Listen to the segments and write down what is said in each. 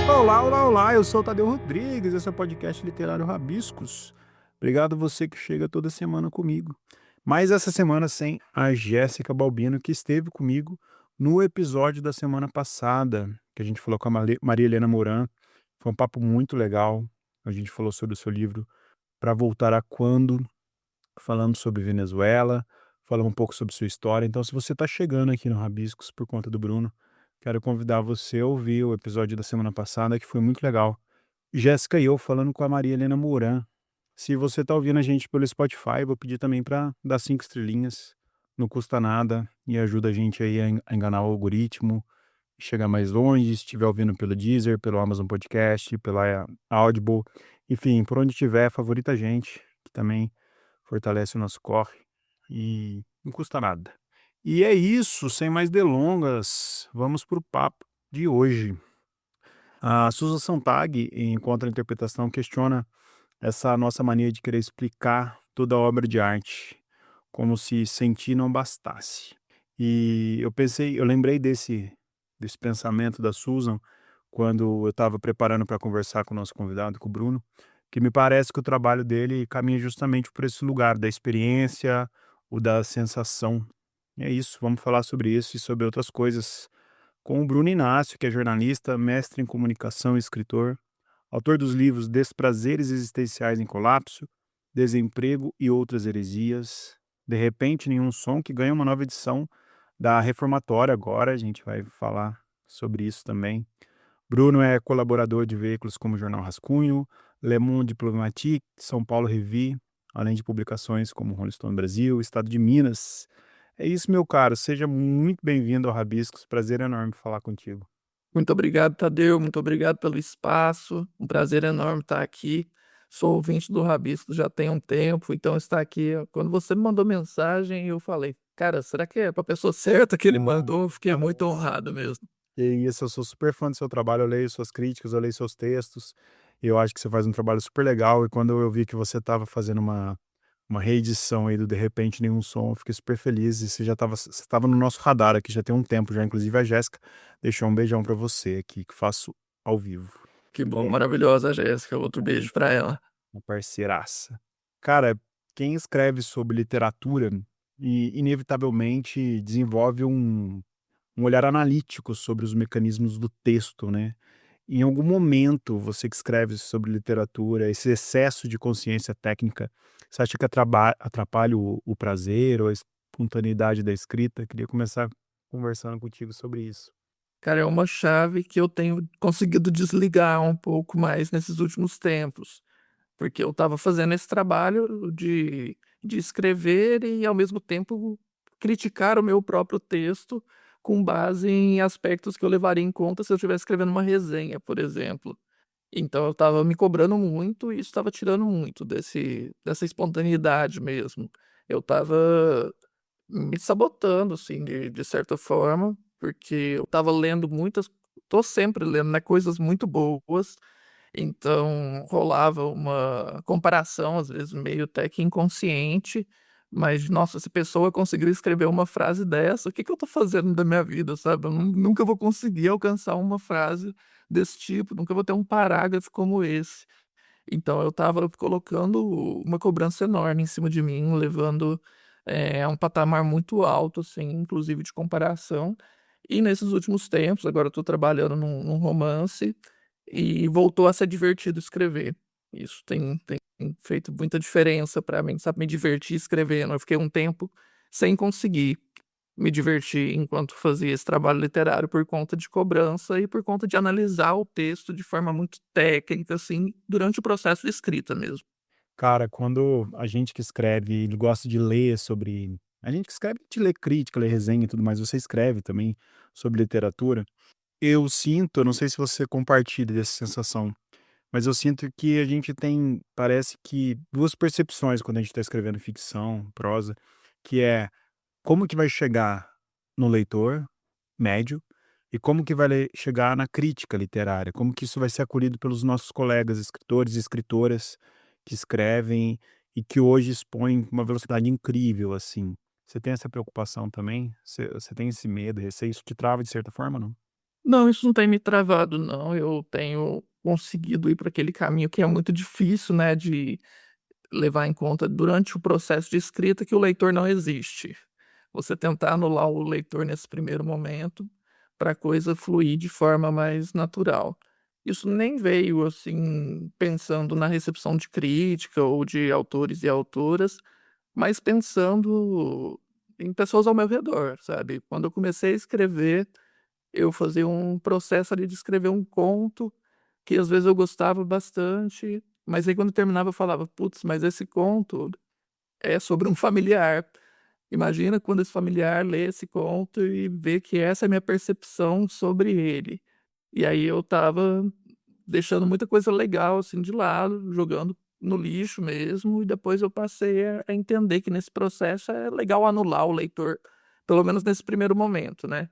Olá, olá, olá, eu sou o Tadeu Rodrigues, esse é o podcast literário Rabiscos. Obrigado a você que chega toda semana comigo. Mas essa semana sem a Jéssica Balbino, que esteve comigo no episódio da semana passada, que a gente falou com a Maria Helena Moran. Foi um papo muito legal. A gente falou sobre o seu livro Para Voltar a Quando, falamos sobre Venezuela, falamos um pouco sobre sua história. Então, se você está chegando aqui no Rabiscos por conta do Bruno, quero convidar você a ouvir o episódio da semana passada, que foi muito legal. Jéssica e eu falando com a Maria Helena Moran. Se você está ouvindo a gente pelo Spotify, vou pedir também para dar 5 estrelinhas. Não custa nada e ajuda a gente aí a enganar o algoritmo, chegar mais longe. Se estiver ouvindo pelo Deezer, pelo Amazon Podcast, pela Audible, enfim, por onde tiver, favorita a gente, que também fortalece o nosso corre e não custa nada. E é isso, sem mais delongas, vamos para o papo de hoje. A Susan Sontag, em Contra-Interpretação, questiona essa nossa mania de querer explicar toda obra de arte, como se sentir não bastasse. E eu lembrei desse pensamento da Susan quando eu estava preparando para conversar com o nosso convidado, com o Bruno, que me parece que o trabalho dele caminha justamente por esse lugar da experiência, o da sensação. E é isso, vamos falar sobre isso e sobre outras coisas com o Bruno Inácio, que é jornalista, mestre em comunicação e escritor, autor dos livros Desprazeres Existenciais em Colapso, Desemprego e Outras Heresias, De Repente Nenhum Som, que ganha uma nova edição da Reformatória agora, a gente vai falar sobre isso também. Bruno é colaborador de veículos como o Jornal Rascunho, Le Monde Diplomatique, São Paulo Revue, além de publicações como Rolling Stone Brasil, Estado de Minas. É isso, meu caro. Seja muito bem-vindo ao Rabiscos. Prazer enorme falar contigo. Muito obrigado, Tadeu. Muito obrigado pelo espaço. Um prazer enorme estar aqui. Sou ouvinte do Rabisco já tem um tempo, então estar aqui. Quando você me mandou mensagem, eu falei, cara, será que é para a pessoa certa que ele mandou? Eu fiquei muito honrado mesmo. E isso, eu sou super fã do seu trabalho, eu leio suas críticas, eu leio seus textos, e eu acho que você faz um trabalho super legal. E quando eu vi que você estava fazendo uma reedição aí do De Repente Nenhum Som, eu fiquei super feliz. E você estava no nosso radar aqui já tem um tempo já. Inclusive a Jéssica deixou um beijão pra você aqui, que faço ao vivo. Que bom, maravilhosa, Jéssica. Outro beijo para ela. Uma parceiraça. Cara, quem escreve sobre literatura inevitavelmente desenvolve um olhar analítico sobre os mecanismos do texto, né? Em algum momento, você que escreve sobre literatura, esse excesso de consciência técnica, você acha que atrapalha o prazer ou a espontaneidade da escrita? Queria começar conversando contigo sobre isso. Cara, é uma chave que eu tenho conseguido desligar um pouco mais nesses últimos tempos. Porque eu estava fazendo esse trabalho de escrever e, ao mesmo tempo, criticar o meu próprio texto com base em aspectos que eu levaria em conta se eu estivesse escrevendo uma resenha, por exemplo. Então eu estava me cobrando muito e isso estava tirando muito dessa espontaneidade mesmo. Eu estava me sabotando, assim, de certa forma, porque eu estava lendo muitas. Tô sempre lendo, né, coisas muito boas, então rolava uma comparação, às vezes meio até que inconsciente, mas nossa, se pessoa conseguiu escrever uma frase dessa, o que que eu tô fazendo da minha vida, sabe? Eu nunca vou conseguir alcançar uma frase desse tipo, nunca vou ter um parágrafo como esse. Então eu estava colocando uma cobrança enorme em cima de mim, levando a um patamar muito alto, assim, inclusive de comparação. E nesses últimos tempos, agora eu tô trabalhando num romance e voltou a ser divertido escrever. Isso tem feito muita diferença para mim, sabe, me divertir escrevendo. Eu fiquei um tempo sem conseguir me divertir enquanto fazia esse trabalho literário por conta de cobrança e por conta de analisar o texto de forma muito técnica, assim, durante o processo de escrita mesmo. Cara, quando a gente que escreve, ele gosta de ler sobre. A gente que escreve, de ler crítica, ler resenha e tudo mais, você escreve também sobre literatura. Eu sinto, eu não sei se você compartilha dessa sensação, mas eu sinto que a gente tem, parece que, duas percepções quando a gente está escrevendo ficção, prosa, que é como que vai chegar no leitor médio e como que vai chegar na crítica literária, como que isso vai ser acolhido pelos nossos colegas escritores e escritoras que escrevem e que hoje expõem com uma velocidade incrível, assim. Você tem essa preocupação também? Você tem esse medo, receio? Isso te trava de certa forma, não? Não, isso não tem me travado não, eu tenho conseguido ir para aquele caminho que é muito difícil, né, de levar em conta durante o processo de escrita, que o leitor não existe. Você tentar anular o leitor nesse primeiro momento, para a coisa fluir de forma mais natural. Isso nem veio, assim, pensando na recepção de crítica ou de autores e autoras, mas pensando em pessoas ao meu redor, sabe. Quando eu comecei a escrever, eu fazia um processo ali de escrever um conto, que às vezes eu gostava bastante, mas aí quando terminava eu falava: "Putz, mas esse conto é sobre um familiar. Imagina quando esse familiar lê esse conto e vê que essa é a minha percepção sobre ele". E aí eu estava deixando muita coisa legal, assim, de lado, jogando no lixo mesmo, e depois eu passei a entender que nesse processo é legal anular o leitor, pelo menos nesse primeiro momento, né.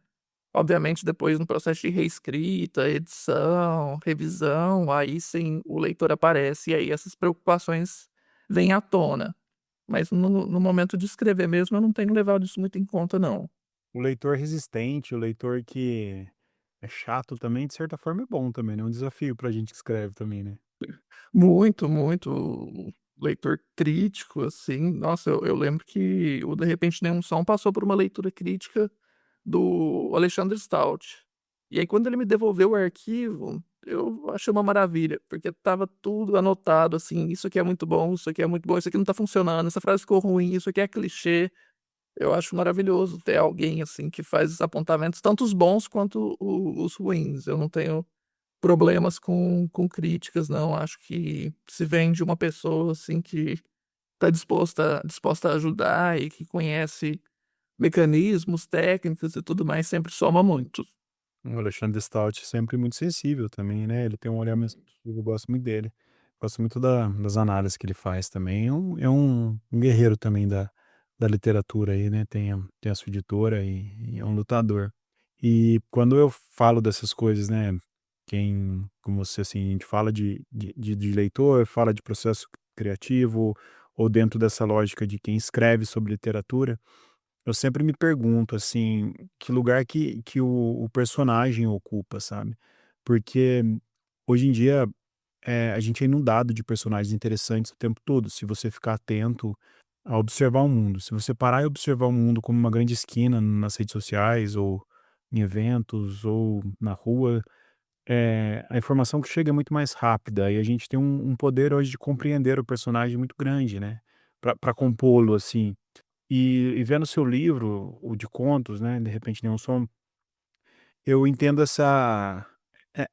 Obviamente depois no processo de reescrita, edição, revisão, aí sim o leitor aparece e aí essas preocupações vêm à tona. Mas no momento de escrever mesmo eu não tenho levado isso muito em conta não. O leitor resistente, o leitor que é chato também, de certa forma é bom também, né, é um desafio pra gente que escreve também, né. Muito, muito. Leitor crítico, assim, nossa, eu lembro que o De Repente Nenhum Som passou por uma leitura crítica do Alexandre Stout. E aí quando ele me devolveu o arquivo, eu achei uma maravilha, porque estava tudo anotado, assim, isso aqui é muito bom, isso aqui é muito bom, isso aqui não tá funcionando, essa frase ficou ruim, isso aqui é clichê. Eu acho maravilhoso ter alguém, assim, que faz os apontamentos, tanto os bons quanto os ruins. Eu não tenho problemas com críticas não, acho que se vem de uma pessoa, assim, que está disposta a ajudar e que conhece mecanismos, técnicas e tudo mais, sempre soma muito. O Alexandre Stout é sempre muito sensível também, né, ele tem um olhar mais sensível, eu gosto muito dele. Gosto muito das análises que ele faz também, é um guerreiro também da literatura aí, né, tem a sua editora e é um lutador. E quando eu falo dessas coisas, né, quem como você, assim, a gente fala de leitor, fala de processo criativo, ou dentro dessa lógica de quem escreve sobre literatura, eu sempre me pergunto, assim, que lugar que o personagem ocupa, sabe. Porque hoje em dia, a gente é inundado de personagens interessantes o tempo todo, se você ficar atento a observar o mundo. Se você parar e observar o mundo como uma grande esquina nas redes sociais ou em eventos ou na rua, a informação que chega é muito mais rápida e a gente tem um poder hoje de compreender o personagem muito grande, né, pra compô-lo, assim. E vendo seu livro, o de contos, né, De Repente Nenhum Som, eu entendo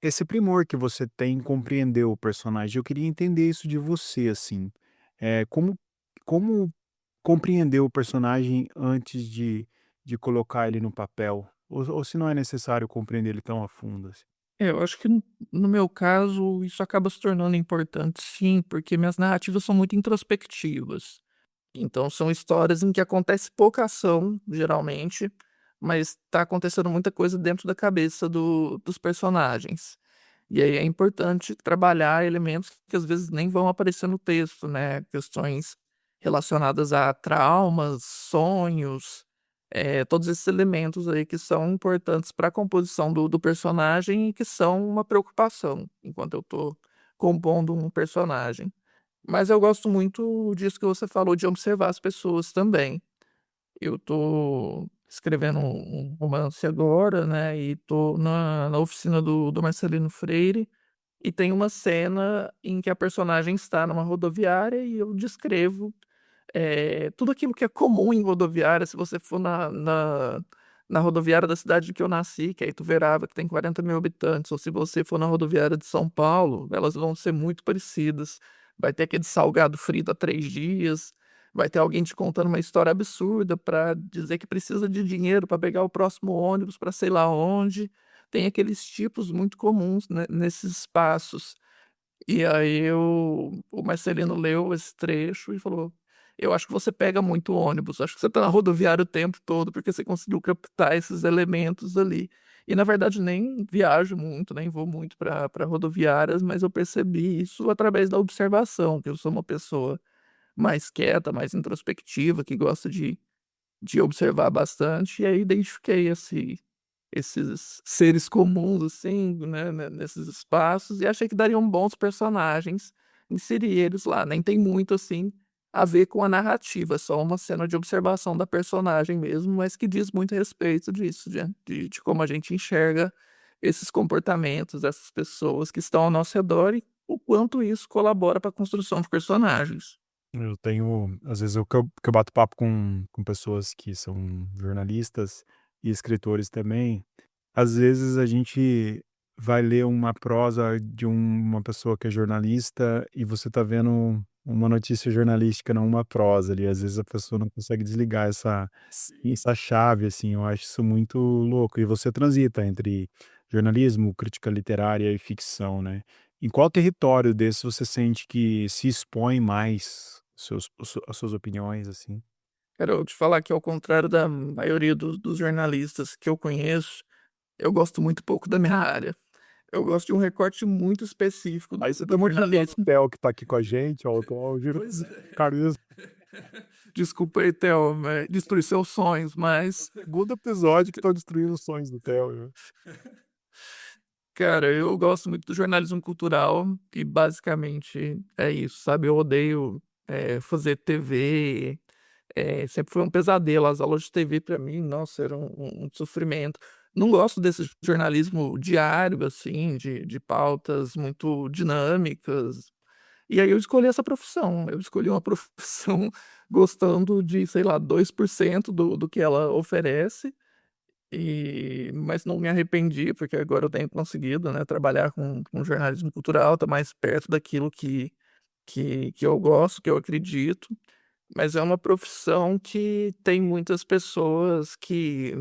esse primor que você tem em compreender o personagem. Eu queria entender isso de você, assim, como compreender o personagem antes de colocar ele no papel? Ou se não é necessário compreender ele tão a fundo assim? Eu acho que no meu caso isso acaba se tornando importante sim, porque minhas narrativas são muito introspectivas. Então são histórias em que acontece pouca ação, geralmente, mas tá acontecendo muita coisa dentro da cabeça dos personagens. E aí é importante trabalhar elementos que às vezes nem vão aparecer no texto, né? Questões relacionadas a traumas, sonhos, todos esses elementos aí que são importantes para a composição do personagem e que são uma preocupação enquanto eu tô compondo um personagem. Mas eu gosto muito disso que você falou, de observar as pessoas também. Eu tô escrevendo um romance agora, né, e tô na oficina do Marcelino Freire, e tem uma cena em que a personagem está numa rodoviária e eu descrevo tudo aquilo que é comum em rodoviária, se você for na rodoviária da cidade que eu nasci, que é Ituverava, que tem 40.000 habitantes, ou se você for na rodoviária de São Paulo, elas vão ser muito parecidas. Vai ter aquele salgado frito há 3 dias, vai ter alguém te contando uma história absurda para dizer que precisa de dinheiro para pegar o próximo ônibus para sei lá onde. Tem aqueles tipos muito comuns, né, nesses espaços. E aí o Marcelino leu esse trecho e falou: "Eu acho que você pega muito ônibus, acho que você tá na rodoviária o tempo todo, porque você conseguiu captar esses elementos ali". E na verdade nem viajo muito, nem vou muito para rodoviárias, mas eu percebi isso através da observação, que eu sou uma pessoa mais quieta, mais introspectiva, que gosta de observar bastante, e aí identifiquei esses seres comuns, assim, né, nesses espaços, e achei que dariam bons personagens, inserir eles lá. Nem tem muito, assim, a ver com a narrativa, é só uma cena de observação da personagem mesmo, mas que diz muito a respeito disso, de como a gente enxerga esses comportamentos dessas pessoas que estão ao nosso redor e o quanto isso colabora para a construção de personagens. Eu tenho, às vezes, que eu bato papo com pessoas que são jornalistas e escritores também, às vezes a gente vai ler uma prosa de uma pessoa que é jornalista e você tá vendo uma notícia jornalística, não uma prosa ali, às vezes a pessoa não consegue desligar Sim. essa chave, assim, eu acho isso muito louco. E você transita entre jornalismo, crítica literária e ficção, né. Em qual território desse você sente que se expõe mais as suas opiniões, assim? Quero te falar que ao contrário da maioria dos jornalistas que eu conheço, eu gosto muito pouco da minha área. Eu gosto de um recorte muito específico Aí do você do tá motivando o jornalismo. Theo que tá aqui com a gente, ó, o atual Pois é. Carisma. Desculpa aí, Theo, destruir seus sonhos, mas, Segundo episódio que estão destruindo os sonhos do Theo, né. cara, eu gosto muito do jornalismo cultural e basicamente é isso, sabe? Eu odeio, fazer TV, sempre foi um pesadelo. As aulas de TV pra mim, nossa, era um sofrimento. Não gosto desse jornalismo diário, assim, de pautas muito dinâmicas. E aí eu escolhi essa profissão. Eu escolhi uma profissão gostando de, sei lá, 2% do que ela oferece, mas não me arrependi, porque agora eu tenho conseguido, né, trabalhar com jornalismo cultural, tá mais perto daquilo que eu gosto, que eu acredito. Mas é uma profissão que tem muitas pessoas que,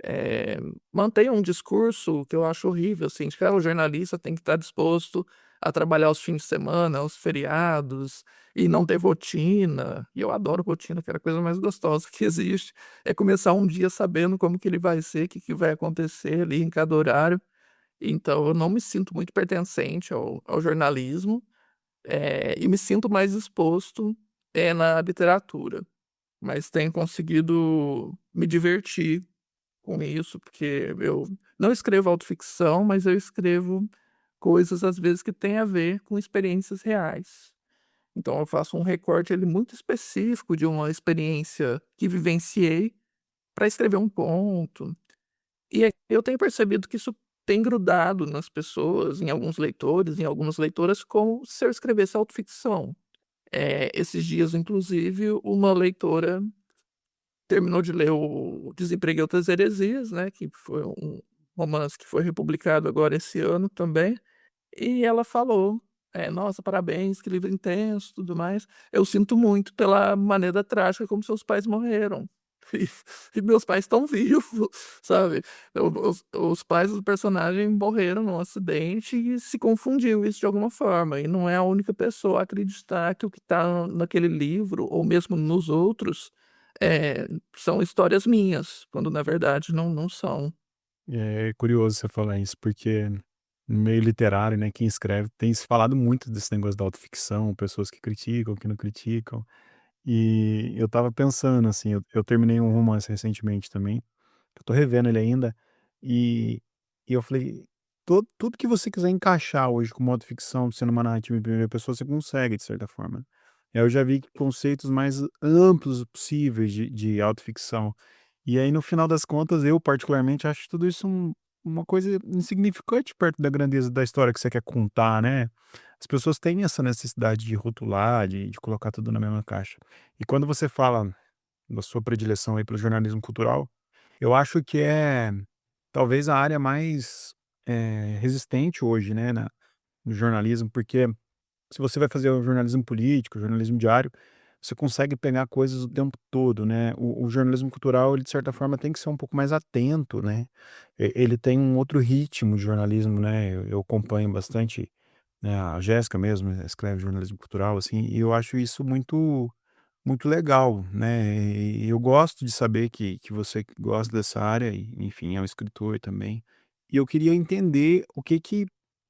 eh, mantêm um discurso que eu acho horrível, assim, de que: "Ah, o jornalista tem que estar disposto a trabalhar os fins de semana, os feriados, e não ter rotina". E eu adoro rotina, que é a coisa mais gostosa que existe, é começar um dia sabendo como que ele vai ser, o que que vai acontecer ali em cada horário. Então eu não me sinto muito pertencente ao jornalismo, e me sinto mais exposto, na literatura. Mas tenho conseguido me divertir com isso, porque eu não escrevo autoficção, mas eu escrevo coisas, às vezes, que têm a ver com experiências reais. Então eu faço um recorte ali muito específico de uma experiência que vivenciei para escrever um conto. E aí eu tenho percebido que isso tem grudado nas pessoas, em alguns leitores, em algumas leitoras, como se eu escrevesse autoficção. Esses dias, inclusive, uma leitora terminou de ler o Desemprego e Outras Heresias, né, que foi um romance que foi republicado agora esse ano também, e ela falou: "Nossa, parabéns, que livro intenso, tudo mais. Eu sinto muito pela maneira trágica como seus pais morreram". E e meus pais estão vivos, sabe. Os pais do personagem morreram num acidente e se confundiu isso de alguma forma, e não é a única pessoa a acreditar que o que está naquele livro, ou mesmo nos outros, são histórias minhas, quando na verdade não são. É curioso você falar isso, porque no meio literário, né, quem escreve tem se falado muito desse negócio da autoficção, pessoas que criticam, que não criticam. E eu estava pensando, assim, eu terminei um romance recentemente também, eu tô revendo ele ainda, e e eu falei: Tudo que você quiser encaixar hoje como autoficção, sendo uma narrativa em primeira pessoa, você consegue, de certa forma". E aí eu já vi que conceitos mais amplos possíveis de autoficção. E aí, no final das contas, eu particularmente acho tudo isso uma coisa insignificante perto da grandeza da história que você quer contar, né. As pessoas têm essa necessidade de rotular, de colocar tudo na mesma caixa. E quando você fala da sua predileção aí pelo jornalismo cultural, eu acho que é talvez a área mais, resistente hoje, né, no jornalismo, porque se você vai fazer o jornalismo político, o jornalismo diário, você consegue pegar coisas o tempo todo, né. O jornalismo cultural, ele de certa forma tem que ser um pouco mais atento, né. Ele tem um outro ritmo de jornalismo, né. Eu acompanho bastante, né, a Jéssica mesmo escreve jornalismo cultural, assim, e eu acho isso muito legal, né. E eu gosto de saber que você gosta dessa área e, enfim, é um escritor também. E eu queria entender o que que,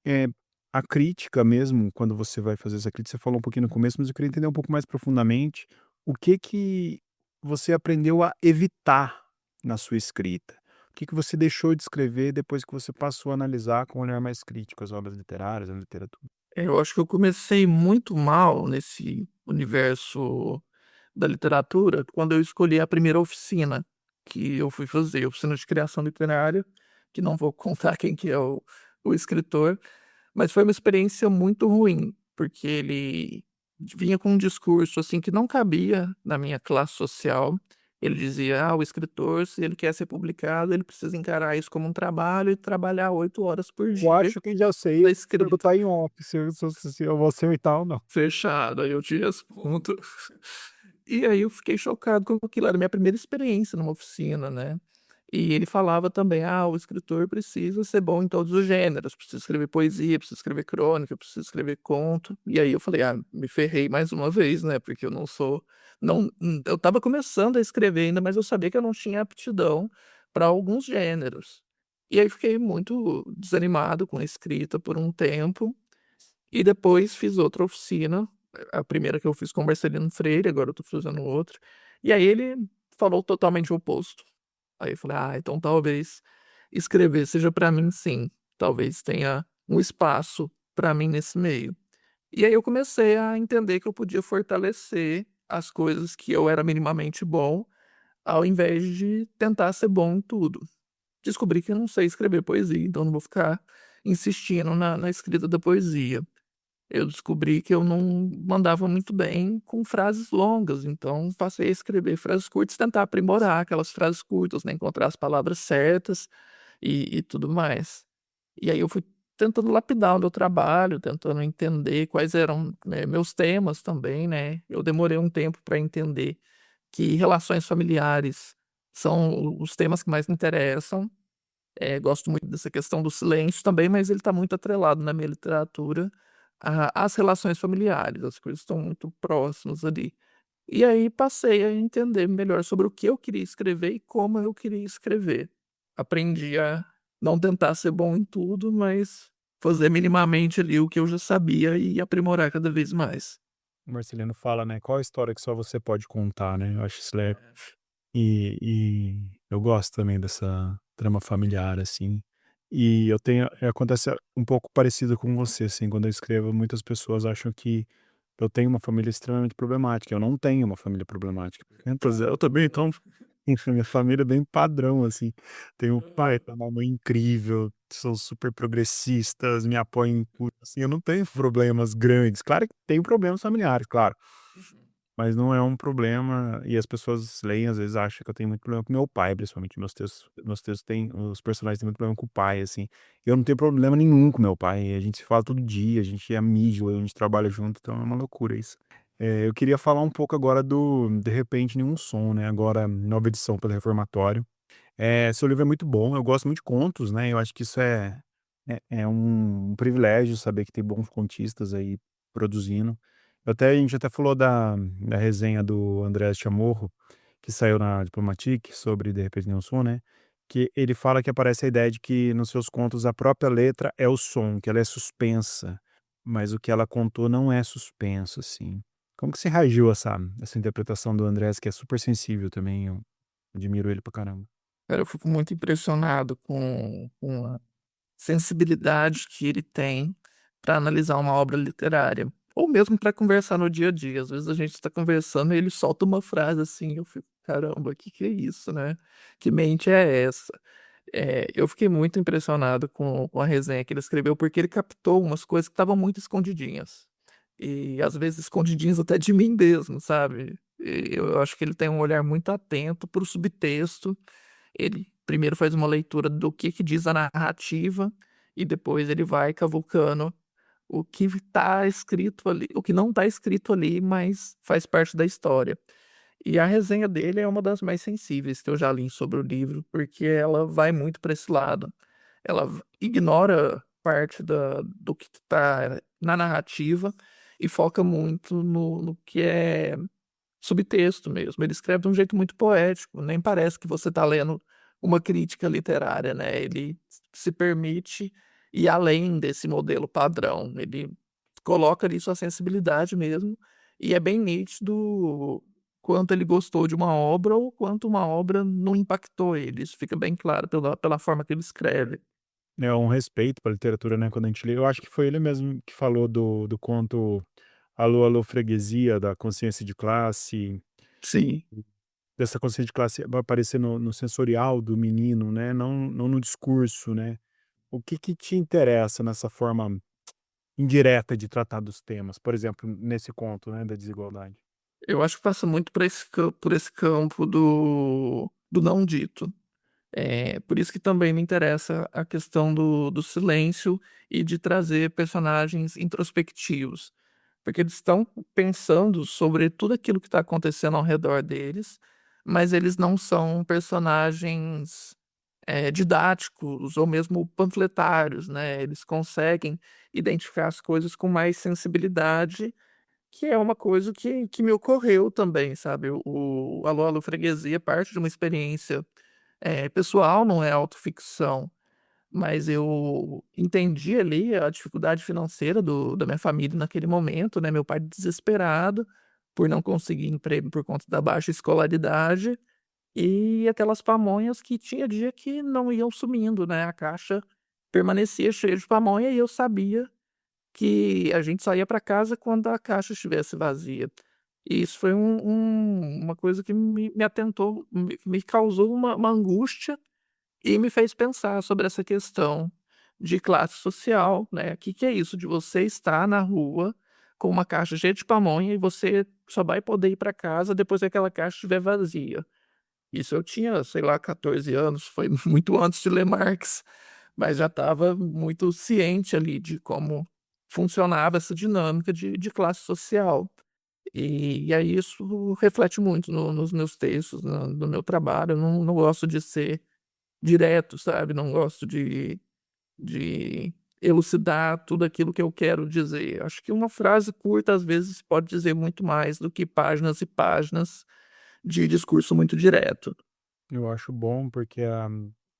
eh, a crítica mesmo, quando você vai fazer essa crítica, você falou um pouquinho no começo, mas eu queria entender um pouco mais profundamente o que que você aprendeu a evitar na sua escrita. O que que você deixou de escrever depois que você passou a analisar com um olhar mais crítico as obras literárias, a literatura? Eu acho que eu comecei muito mal nesse universo da literatura quando eu escolhi a primeira oficina que eu fui fazer, oficina de criação literária, que não vou contar quem que é o escritor, mas foi uma experiência muito ruim, porque ele vinha com um discurso, assim, que não cabia na minha classe social. Ele dizia: "Ah, o escritor, se ele quer ser publicado, ele precisa encarar isso como um trabalho e trabalhar 8 horas por Eu dia acho que já sei, na eu vou escrita". perguntar em off se eu vou aceitar ou não. Fechado, aí eu te respondo. E aí eu fiquei chocado com aquilo, era a minha primeira experiência numa oficina, né. E ele falava também: "Ah, o escritor precisa ser bom em todos os gêneros, precisa escrever poesia, precisa escrever crônica, precisa escrever conto". E aí eu falei: "Ah, me ferrei mais uma vez, né, porque eu não sou não eu estava começando a escrever ainda, mas eu sabia que eu não tinha aptidão para alguns gêneros". E aí fiquei muito desanimado com a escrita por um tempo, e depois fiz outra oficina, a primeira que eu fiz com o Marcelino Freire, agora eu tô fazendo outra, e aí ele falou totalmente o oposto. Aí eu falei: "Ah, então talvez escrever seja pra mim sim, talvez tenha um espaço pra mim nesse meio". E aí eu comecei a entender que eu podia fortalecer as coisas que eu era minimamente bom, ao invés de tentar ser bom em tudo. Descobri que eu não sei escrever poesia, então não vou ficar insistindo na escrita da poesia. Eu descobri que eu não mandava muito bem com frases longas, então passei a escrever frases curtas, tentar aprimorar aquelas frases curtas, né, encontrar as palavras certas e tudo mais. E aí eu fui tentando lapidar o meu trabalho, tentando entender quais eram, meus temas também, né. Eu demorei um tempo para entender que relações familiares são os temas que mais me interessam. Gosto muito dessa questão do silêncio também, mas ele está muito atrelado na minha literatura às relações familiares, as coisas estão muito próximas ali. E aí passei a entender melhor sobre o que eu queria escrever e como eu queria escrever. Aprendi a não tentar ser bom em tudo, mas fazer minimamente ali o que eu já sabia e aprimorar cada vez mais. O Marcelino fala, né, qual a história que só você pode contar, né, eu acho isso e eu gosto também dessa trama familiar, assim. E eu tenho acontece um pouco parecido com você, assim, quando eu escrevo, muitas pessoas acham que eu tenho uma família extremamente problemática, eu não tenho uma família problemática. Pois é, eu também, então, enfim, minha família é bem padrão, assim. Tenho um pai, tenho uma mãe incrível, são super progressistas, me apoiam em tudo, assim, eu não tenho problemas grandes. Claro que tenho problemas familiares, claro. Mas não é um problema e as pessoas leem, às vezes, acham que eu tenho muito problema com meu pai, principalmente meus textos têm os personagens têm muito problema com o pai, assim. Eu não tenho problema nenhum com meu pai, a gente se fala todo dia, a gente é amigo, a gente trabalha junto, então é uma loucura isso. Eu queria falar um pouco agora do De Repente Nenhum Som, né, agora nova edição pela Reformatório. Seu livro é muito bom, eu gosto muito de contos, né, eu acho que isso é um privilégio saber que tem bons contistas aí produzindo. A gente até falou da resenha do Andrés Chamorro, que saiu na Diplomatique sobre De Repente Nenhum Som, né, que ele fala que aparece a ideia de que nos seus contos a própria letra é o som, que ela é suspensa, mas o que ela contou não é suspenso, assim. Como que você reagiu a essa interpretação do Andrés, que é super sensível também, eu admiro ele pra caramba. Cara, eu fico muito impressionado com a sensibilidade que ele tem para analisar uma obra literária, ou mesmo para conversar no dia a dia. Às vezes a gente está conversando e ele solta uma frase assim, eu fico: "Caramba, que é isso, né? Que mente é essa?". Eu fiquei muito impressionado com a resenha que ele escreveu, porque ele captou umas coisas que estavam muito escondidinhas. E às vezes escondidinhas até de mim mesmo, sabe? E eu acho que ele tem um olhar muito atento para o subtexto. Ele primeiro faz uma leitura do que diz a narrativa, e depois ele vai cavucando o que tá escrito ali, o que não tá escrito ali, mas faz parte da história. E a resenha dele é uma das mais sensíveis que eu já li sobre o livro, porque ela vai muito para esse lado. Ela ignora parte do que tá na narrativa e foca muito no que é subtexto mesmo. Ele escreve de um jeito muito poético, nem parece que você está lendo uma crítica literária, né, ele se permite ir além desse modelo padrão, ele coloca ali sua sensibilidade mesmo, e é bem nítido quanto ele gostou de uma obra ou quanto uma obra não impactou ele. Isso fica bem claro pela forma que ele escreve. É um respeito pela literatura, né, quando a gente lê. Eu acho que foi ele mesmo que falou do conto Alô, Alô, Freguesia, da consciência de classe, Sim. dessa consciência de classe vai aparecer no sensorial do menino, né, não no discurso, né. O que que te interessa nessa forma indireta de tratar dos temas, por exemplo, nesse conto, né, da desigualdade? Eu acho que passa muito por esse campo do não dito. Por isso que também me interessa a questão do silêncio e de trazer personagens introspectivos, porque eles estão pensando sobre tudo aquilo que está acontecendo ao redor deles, mas eles não são personagens, didáticos ou mesmo panfletários, né, eles conseguem identificar as coisas com mais sensibilidade, que é uma coisa que me ocorreu também, sabe. O Alô, Alô, Freguesia parte de uma experiência pessoal, não é autoficção, mas eu entendi ali a dificuldade financeira da minha família naquele momento, né, meu pai desesperado por não conseguir emprego por conta da baixa escolaridade, e aquelas pamonhas que tinha dia que não iam sumindo, né, a caixa permanecia cheia de pamonha e eu sabia que a gente só ia para casa quando a caixa estivesse vazia. E isso foi uma coisa que me atentou, me causou uma angústia e me fez pensar sobre essa questão de classe social, né. Que é isso de você estar na rua com uma caixa cheia de pamonha e você só vai poder ir para casa depois que aquela caixa estiver vazia. Isso eu tinha, sei lá, 14 anos, foi muito antes de ler Marx, mas já estava muito ciente ali de como funcionava essa dinâmica de classe social. E aí isso reflete muito nos meus textos, no meu trabalho. Eu não gosto de ser direto, sabe, não gosto de elucidar tudo aquilo que eu quero dizer. Acho que uma frase curta, às vezes, pode dizer muito mais do que páginas e páginas de discurso muito direto. Eu acho bom, porque a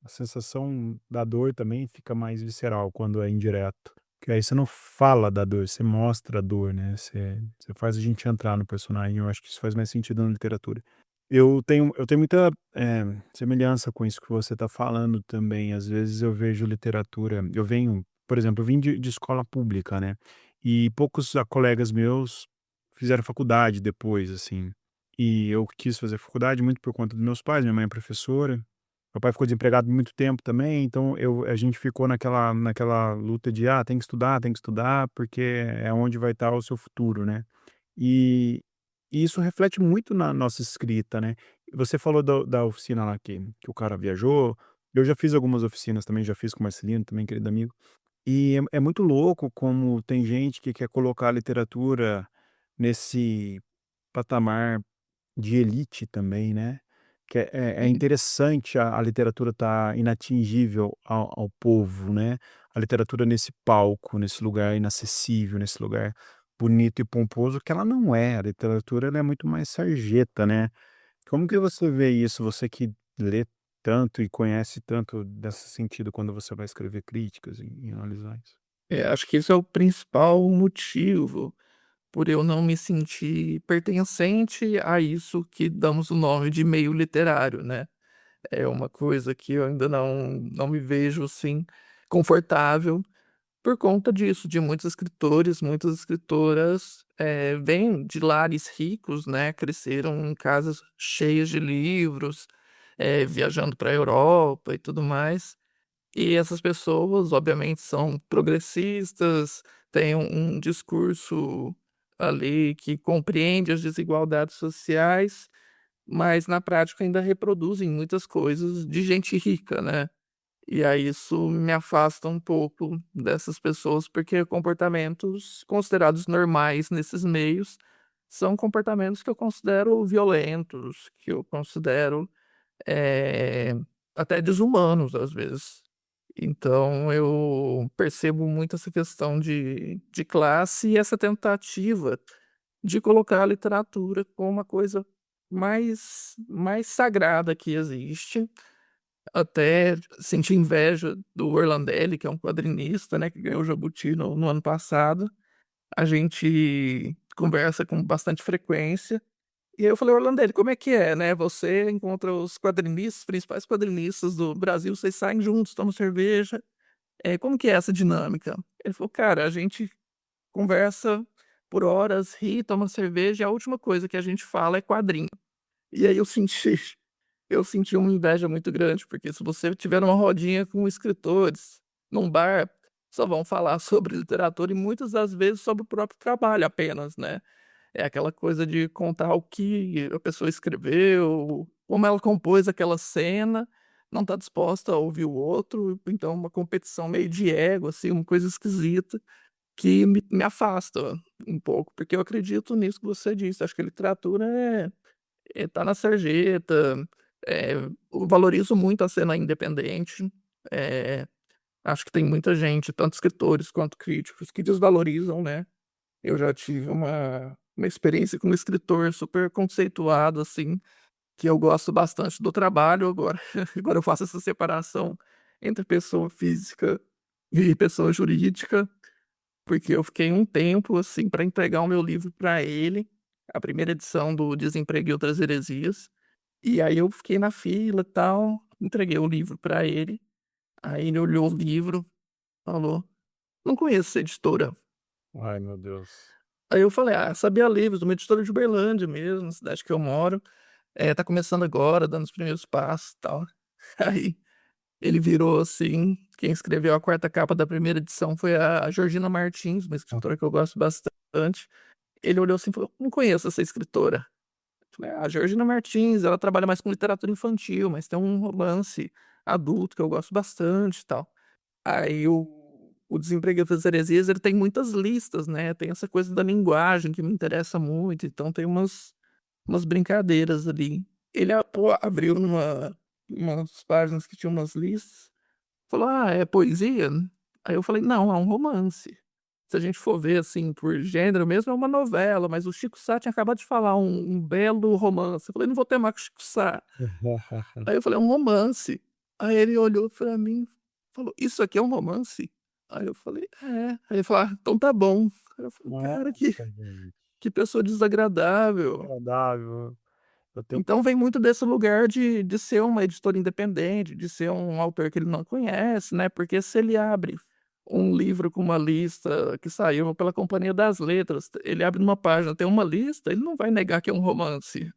sensação da dor também fica mais visceral quando é indireto. Porque aí você não fala da dor, você mostra a dor, né? Você faz a gente entrar no personagem. Eu acho que isso faz mais sentido na literatura. Eu tenho muita semelhança com isso que você está falando também. Às vezes eu vejo literatura. Eu venho, por exemplo, eu vim de escola pública, né? E poucos colegas meus fizeram faculdade depois, assim. E eu quis fazer faculdade muito por conta dos meus pais, minha mãe é professora, meu pai ficou desempregado muito tempo também, então a gente ficou naquela luta de: "Ah, tem que estudar, porque é onde vai estar o seu futuro", né. E e isso reflete muito na nossa escrita, né. Você falou da oficina lá que o cara viajou, eu já fiz algumas oficinas também, já fiz com o Marcelino também, querido amigo, e é muito louco como tem gente que quer colocar a literatura nesse patamar de elite também, né, que é Sim. interessante a literatura estar inatingível ao povo, né, a literatura nesse palco, nesse lugar inacessível, nesse lugar bonito e pomposo, que ela não é, a literatura ela é muito mais sarjeta, né. Como que você vê isso, você que lê tanto e conhece tanto desse sentido quando você vai escrever críticas e analisar isso? Acho que esse é o principal motivo por eu não me sentir pertencente a isso que damos o nome de meio literário, né. É uma coisa que eu ainda não me vejo, assim, confortável por conta disso, de muitos escritores, muitas escritoras, vêm de lares ricos, né, cresceram em casas cheias de livros, viajando para a Europa e tudo mais. E essas pessoas, obviamente, são progressistas, têm um discurso ali que compreende as desigualdades sociais, mas na prática ainda reproduzem muitas coisas de gente rica, né. E aí isso me afasta um pouco dessas pessoas, porque comportamentos considerados normais nesses meios são comportamentos que eu considero violentos, que eu considero, eh, até desumanos às vezes. Então eu percebo muito essa questão de classe e essa tentativa de colocar a literatura como uma coisa mais sagrada que existe. Até senti inveja do Orlandelli, que é um quadrinista, né, que ganhou o Jabuti no ano passado. A gente conversa com bastante frequência E aí eu falei: "Orlandelli, como é que é, né, você encontra os quadrinistas, os principais quadrinistas do Brasil, vocês saem juntos, tomam cerveja, como que é essa dinâmica?" Ele falou: "Cara, a gente conversa por horas, ri, toma cerveja e a última coisa que a gente fala é quadrinho." E aí eu senti uma inveja muito grande, porque se você tiver numa rodinha com escritores, num bar, só vão falar sobre literatura e muitas das vezes sobre o próprio trabalho apenas, né. É aquela coisa de contar o que a pessoa escreveu, como ela compôs aquela cena, não tá disposta a ouvir o outro, então uma competição meio de ego, assim, uma coisa esquisita, que me afasta um pouco, porque eu acredito nisso que você disse, acho que a literatura tá na sarjeta, eu valorizo muito a cena independente, eh, acho que tem muita gente, tanto escritores quanto críticos, que desvalorizam, né. Eu já tive uma experiência com um escritor super conceituado, assim, que eu gosto bastante do trabalho agora. Agora eu faço essa separação entre pessoa física e pessoa jurídica, porque eu fiquei um tempo, assim, para entregar o meu livro para ele, a primeira edição do Desemprego e Outras Heresias, e aí eu fiquei na fila, e tal, entreguei o livro para ele, aí ele olhou o livro, falou: "Não conheço essa editora." Ai, meu Deus. Aí eu falei: "Ah, Sabia Livros, uma editora de Uberlândia mesmo, na cidade que eu moro, tá começando agora, dando os primeiros passos, e tal." Aí ele virou assim, quem escreveu a quarta capa da primeira edição foi a Georgina Martins, uma Ah, escritora que eu gosto bastante. Ele olhou assim e falou: "Não conheço essa escritora." Eu falei: "Ah, a Georgina Martins, ela trabalha mais com literatura infantil, mas tem um romance adulto que eu gosto bastante, e tal." Aí o Desemprego das Heresias, ele tem muitas listas, né, tem essa coisa da linguagem que me interessa muito, então tem umas brincadeiras ali. Ele abriu umas páginas que tinham umas listas, falou: "Ah, é poesia?" Aí eu falei: "Não, é um romance." Se a gente for ver, assim, por gênero mesmo, é uma novela, mas o Chico Sá tinha acabado de falar um belo romance. Eu falei: "Não vou ter mais com o Chico Sá." Aí eu falei: "É um romance." Aí ele olhou pra mim, e falou: "Isso aqui é um romance?" Aí eu falei: "É." Aí ele falou: "Ah, então tá bom." Aí eu falei: "Cara, que Nossa, gente, que pessoa desagradável." agradável. Eu tenho Então vem muito desse lugar de ser uma editora independente, de ser um autor que ele não conhece, né, porque se ele abre um livro com uma lista que saiu pela Companhia das Letras, ele abre numa página, tem uma lista, ele não vai negar que é um romance.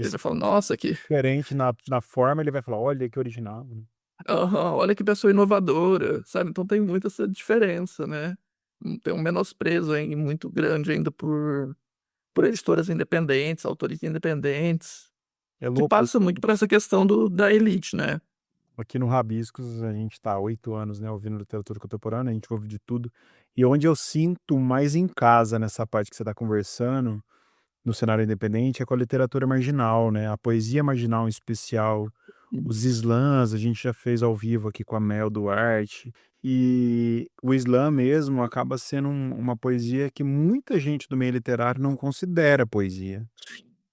Ele isso vai falar: "Nossa, que diferente na forma, ele vai falar: "Olha que original, né". aham, olha que pessoa inovadora", sabe, então tem muito essa diferença, né. Tem um menosprezo aí muito grande ainda por editoras independentes, autores independentes, É que louco, passa muito por essa questão da elite, né. aqui no Rabiscos a gente tá há 8 anos, né, ouvindo literatura contemporânea, a gente ouve de tudo. E onde eu sinto mais em casa nessa parte que você tá conversando, no cenário independente, é com a literatura marginal, né, a poesia marginal em especial, Uhum. os slams, a gente já fez ao vivo aqui com a Mel Duarte, e o slam mesmo acaba sendo uma poesia que muita gente do meio literário não considera poesia.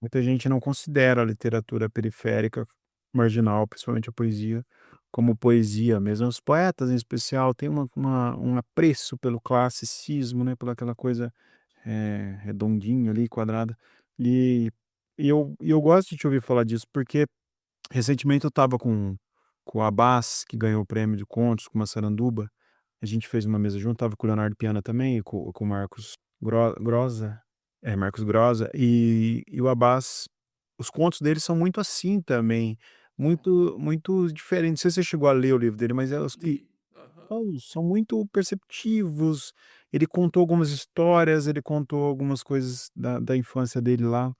Muita gente não considera a literatura periférica, marginal, principalmente a poesia, como poesia mesmo. Os poetas, em especial, têm um apreço pelo classicismo, né, pela aquela coisa, redondinha ali, quadrada. E eu gosto de te ouvir falar disso, porque recentemente eu estava com o Abbas, que ganhou o prêmio de contos, com uma Massaranduba. A gente fez uma mesa junto, estava com o Leonardo Piana também e com o Marcos Groza. É, Marcos Groza. E o Abbas, os contos dele são muito assim também, muito diferentes. Não sei se você chegou a ler o livro dele, mas E aham. são muito perceptivos. Ele contou algumas histórias, ele contou algumas coisas da infância dele lá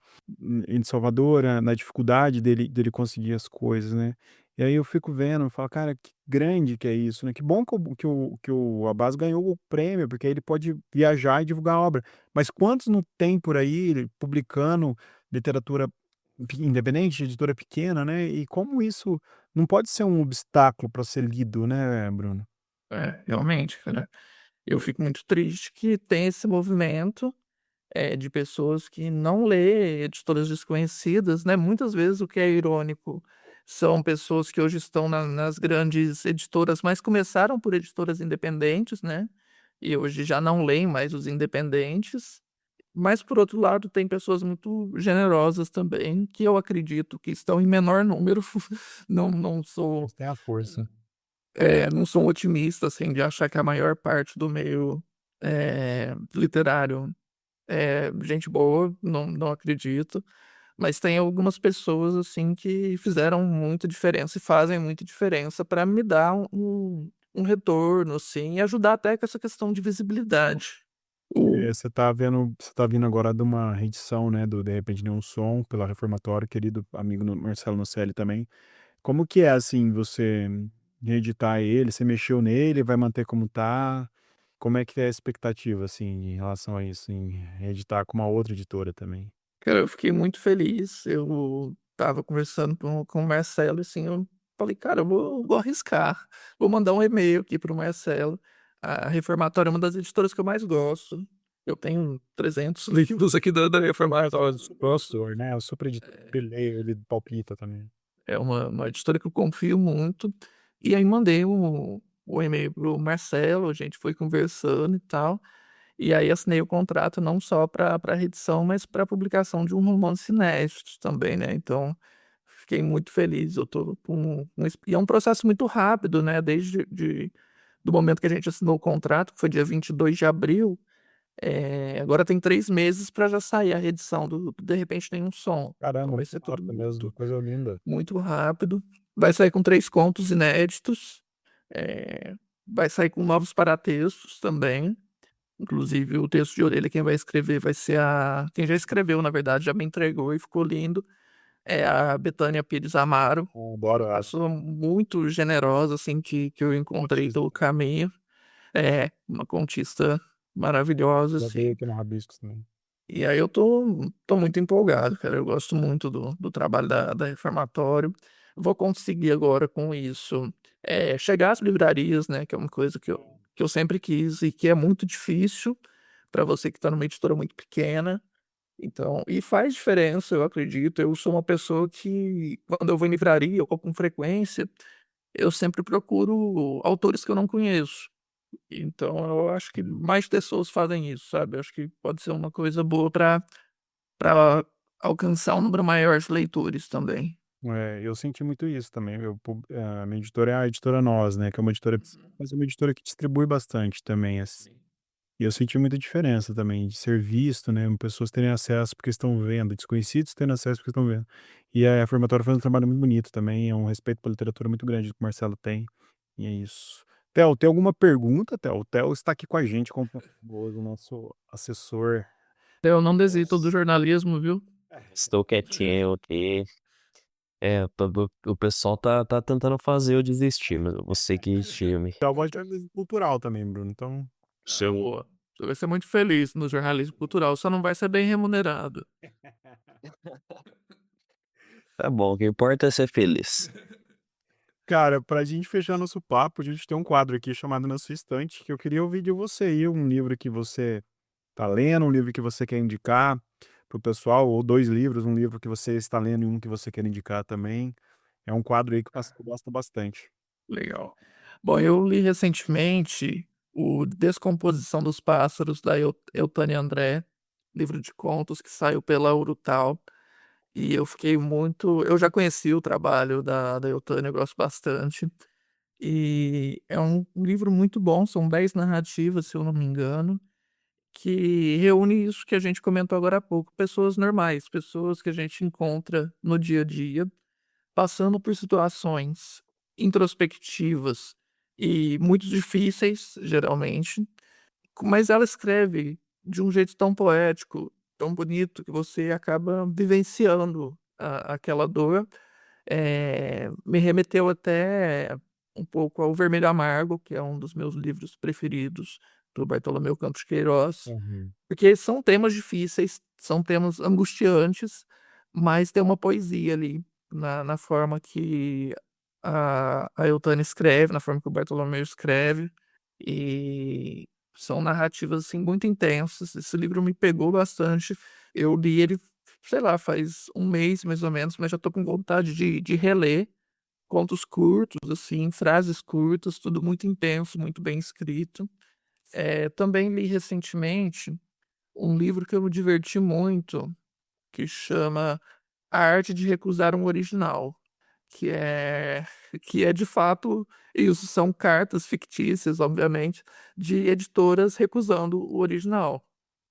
em Salvador, na dificuldade dele conseguir as coisas, né. E aí eu fico vendo, eu falo: "Cara, que grande que é isso, né, que bom que o Abbas ganhou o prêmio, porque aí ele pode viajar e divulgar a obra". Mas quantos não tem por aí publicando literatura independente, editora pequena, né, e como isso não pode ser um obstáculo para ser lido, né, Bruno? É, realmente, cara, eu fico muito triste que tem esse movimento, de pessoas que não lê editoras desconhecidas, né, muitas vezes o que é irônico, são pessoas que hoje estão nas grandes editoras, mas começaram por editoras independentes, né, e hoje já não leem mais os independentes, Mas, por outro lado, tem pessoas muito generosas também, que eu acredito que estão em menor número. Não sou, Mas tem a força. não sou um otimista, assim, de achar que a maior parte do meio literário é gente boa, não acredito. Mas tem algumas pessoas, assim, que fizeram muita diferença e fazem muita diferença para me dar um retorno, assim, e ajudar até com essa questão de visibilidade. Você tá vindo agora de uma reedição, né, do De Repente Nenhum Som, pela Reformatório, querido amigo Marcelo Nocelli também. Como que é, assim, você reeditar ele? Você mexeu nele, vai manter como tá? Como é que é a expectativa, assim, em relação a isso, em reeditar com uma outra editora também? Cara, eu fiquei muito feliz. Eu tava conversando com o Marcelo, assim, eu falei, cara, eu vou arriscar. Vou mandar um e-mail aqui pro Marcelo. A Reformatória é uma das editoras que eu mais gosto. Eu tenho 300 livros aqui da Reformatória. Professor, né? O super editor, ele palpita também. É uma editora que eu confio muito. E aí mandei o e-mail pro Marcelo, a gente foi conversando e tal. E aí assinei o contrato não só para reedição, mas para publicação de um romance inédito também, né? Então, fiquei muito feliz. Eu tô e é um processo muito rápido, né? Do momento que a gente assinou o contrato, que foi dia 22 de abril, agora tem 3 meses para já sair a reedição do De Repente Tem um Som. Então Caramba, vai muito ser tudo rápido mesmo, muito, coisa linda. muito rápido. Vai sair com 3 contos inéditos. eh, Vai sair com novos paratextos também. Inclusive, o texto de orelha, quem vai escrever vai ser a. Quem já escreveu, na verdade, já me entregou e ficou lindo. É a Betânia Pires Amaro. Adoro ela. Pessoa muito generosa, assim, que eu encontrei Autista. pelo caminho. É, uma contista maravilhosa, Já veio assim. aqui no Rabiscos também. E aí eu tô muito empolgado, cara. Eu gosto muito do trabalho da Reformatório. Vou conseguir agora com isso chegar às livrarias, né? Que é uma coisa que eu sempre quis e que é muito difícil para você que está numa editora muito pequena. Então, e faz diferença, eu acredito. Eu sou uma pessoa que, quando eu vou em livraria, ou com frequência, eu sempre procuro autores que eu não conheço. Então, eu acho que mais pessoas fazem isso, sabe? Eu acho que pode ser uma coisa boa para alcançar um número maior de leitores também. Eu senti muito isso também. A minha editora é a editora Nós, né? Que é uma editora, Uhum. mas é uma editora que distribui bastante também, assim. Sim. E eu senti muita diferença também de ser visto, né? Pessoas terem acesso porque estão vendo, desconhecidos tendo acesso porque estão vendo. E a Formatória faz um trabalho muito bonito também, é um respeito pela literatura muito grande que o Marcelo tem. E é isso. Theo, tem alguma pergunta, Theo? O Theo está aqui com a gente, como o nosso assessor. Eu não desisto do jornalismo, viu? Estou quietinho aqui. O pessoal tá tentando fazer eu desistir, mas eu vou seguir firme. Theo gosta de cultural também, Bruno. Então, Boa. Você vai ser muito feliz no jornalismo cultural, só não vai ser bem remunerado. Tá bom, o que importa é ser feliz. cara, pra gente fechar nosso papo, a gente tem um quadro aqui chamado Na Sua Estante, que eu queria ouvir de você aí, um livro que você tá lendo, um livro que você quer indicar pro pessoal, ou 2 livros, um livro que você está lendo e um que você quer indicar também. É um quadro aí que eu gosto bastante. Legal. Bom, eu li recentemente o Descomposição dos Pássaros, da Eutânia André, livro de contos que saiu pela Urutau. E eu fiquei muito. Eu já conheci o trabalho da Eutânia, eu gosto bastante. E é um livro muito bom, são 10 narrativas, se eu não me engano, que reúne isso que a gente comentou agora há pouco: pessoas normais, pessoas que a gente encontra no dia a dia, passando por situações introspectivas e muito difíceis, geralmente, mas ela escreve de um jeito tão poético, tão bonito, que você acaba vivenciando aquela dor. Me remeteu até um pouco ao Vermelho Amargo, que é um dos meus livros preferidos, do Bartolomeu Campos de Queiroz, Uhum. porque são temas difíceis, são temas angustiantes, mas tem uma poesia ali na forma que a Eutânia escreve, na forma que o Bartolomeu escreve, e são narrativas assim muito intensas. Esse livro me pegou bastante. Eu li ele, sei lá, faz um mês mais ou menos, mas já tô com vontade de reler. Contos curtos, assim, frases curtas, tudo muito intenso, muito bem escrito. Também li recentemente um livro que eu me diverti muito, que chama A Arte de Recusar um Original, que é que é de fato isso, são cartas fictícias, obviamente, de editoras recusando o original.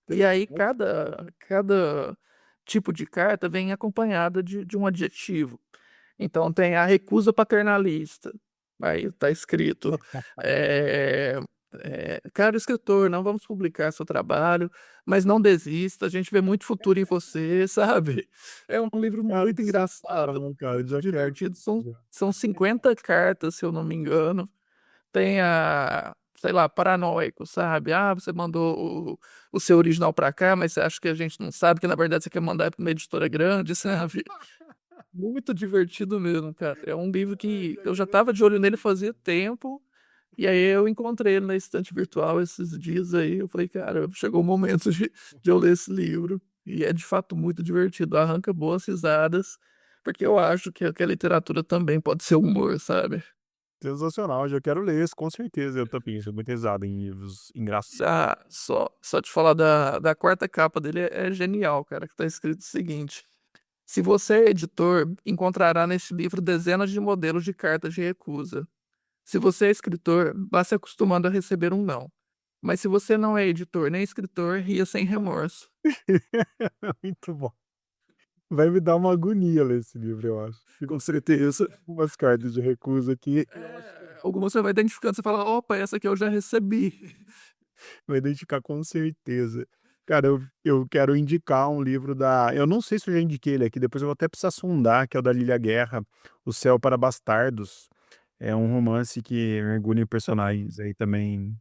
E aí cada tipo de carta vem acompanhada de um adjetivo. Então tem a recusa paternalista, aí tá escrito, eh "Caro escritor, não vamos publicar seu trabalho, mas não desista, a gente vê muito futuro em você", sabe. É um livro muito engraçado, Não, cara, já muito quero. divertido, são Já. são 50 cartas, se eu não me engano. Tem a, sei lá, paranoico, sabe, "Ah, você mandou o seu original pra cá, mas você acha que a gente não sabe que na verdade você quer mandar pra uma editora grande", sabe. Muito divertido mesmo, cara. É um livro que eu já estava de olho nele fazia tempo, e aí eu encontrei ele na estante virtual esses dias aí, eu falei: "Cara, chegou o momento de eu ler esse livro", e é de fato muito divertido, arranca boas risadas, porque eu acho que a literatura também pode ser humor, sabe. Sensacional, já quero ler esse, com certeza. Eu também sou muito risado em livros engraçados. Só te falar da quarta capa dele é genial, cara, que tá escrito o seguinte: "Se você é editor, encontrará neste livro dezenas de modelos de cartas de recusa. Se você é escritor, vá se acostumando a receber um não. Mas se você não é editor nem escritor, ria sem remorso." Muito bom. Vai me dar uma agonia ler esse livro, eu acho. Com certeza. Umas cartas de recusa aqui, eu acho que Algumas você vai identificando, você fala: "Opa, essa aqui eu já recebi." vai identificar com certeza. Cara, eu quero indicar um livro da, eu não sei se eu já indiquei ele aqui, depois eu vou até precisar sondar, que é o da Lilia Guerra, O Céu para Bastardos. É um romance que mergulha em personagens aí também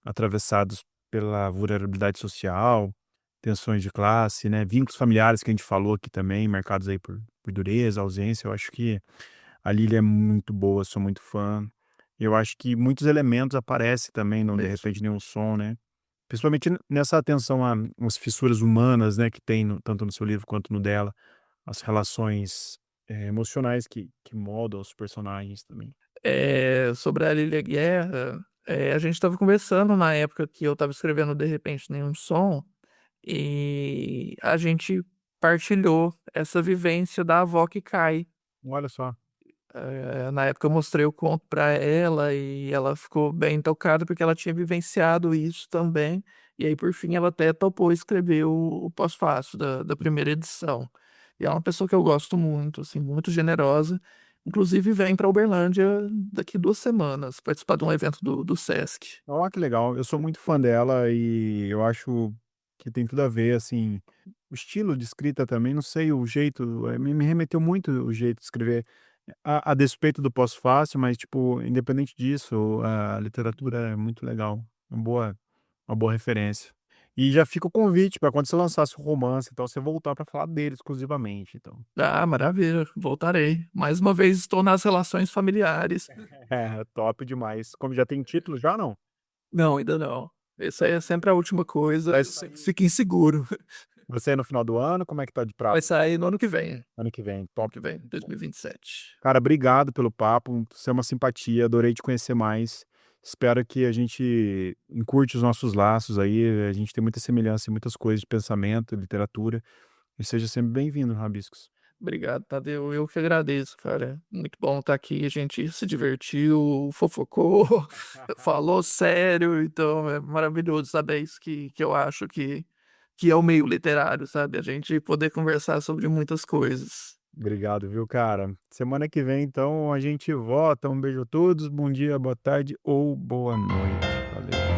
atravessados pela vulnerabilidade social, tensões de classe, né, vínculos familiares que a gente falou aqui também, marcados aí por dureza, ausência. Eu acho que a Lilia é muito boa, sou muito fã. Eu acho que muitos elementos aparecem também no De Mesmo. Repente Nenhum Som, né, principalmente nessa atenção às fissuras humanas, né, que tem tanto no seu livro quanto no dela, as relações, emocionais que moldam os personagens também. Sobre a Lilia Guerra, a gente estava conversando na época que eu estava escrevendo De Repente Nenhum Som, e a gente partilhou essa vivência da avó que cai. Olha só. Na época eu mostrei o conto pra ela e ela ficou bem tocada, porque ela tinha vivenciado isso também, e aí por fim ela até topou escrever o pós-fácil da primeira edição. E é uma pessoa que eu gosto muito, assim, muito generosa, inclusive vem pra Uberlândia daqui 2 semanas, participar de um evento do Sesc. Ó, que legal. Eu sou muito fã dela e eu acho que tem tudo a ver, assim, o estilo de escrita também, não sei, o jeito, me remeteu muito o jeito de escrever, a despeito do pós-fácil, mas, tipo, independente disso, a literatura é muito legal, uma boa referência. E já fica o convite para quando você lançasse o romance, então, você voltar para falar dele exclusivamente, então. Ah, maravilha, voltarei. Mais uma vez estou nas relações familiares. É, top demais. Como já tem título já, não? Não, ainda não. Essa aí é sempre a última coisa, Vai eu sair sempre fico inseguro. vai sair no final do ano? Como é que tá de Vai prazo? sair no ano que vem. Ano que vem, Ano top. que vem, 2027. Cara, obrigado pelo papo, você é uma simpatia, adorei te conhecer mais. Espero que a gente encurte os nossos laços aí, a gente tem muita semelhança em muitas coisas de pensamento, literatura, e seja sempre bem-vindo, Rabiscos. Obrigado, Tadeu. Eu que agradeço, cara. Muito bom estar aqui. A gente se divertiu, fofocou, falou sério. Então é maravilhoso saber isso que eu acho que é o meio literário, sabe? A gente poder conversar sobre muitas coisas. Obrigado, viu, cara. Semana que vem, então, a gente volta. Um beijo a todos, bom dia, boa tarde ou boa noite. Valeu.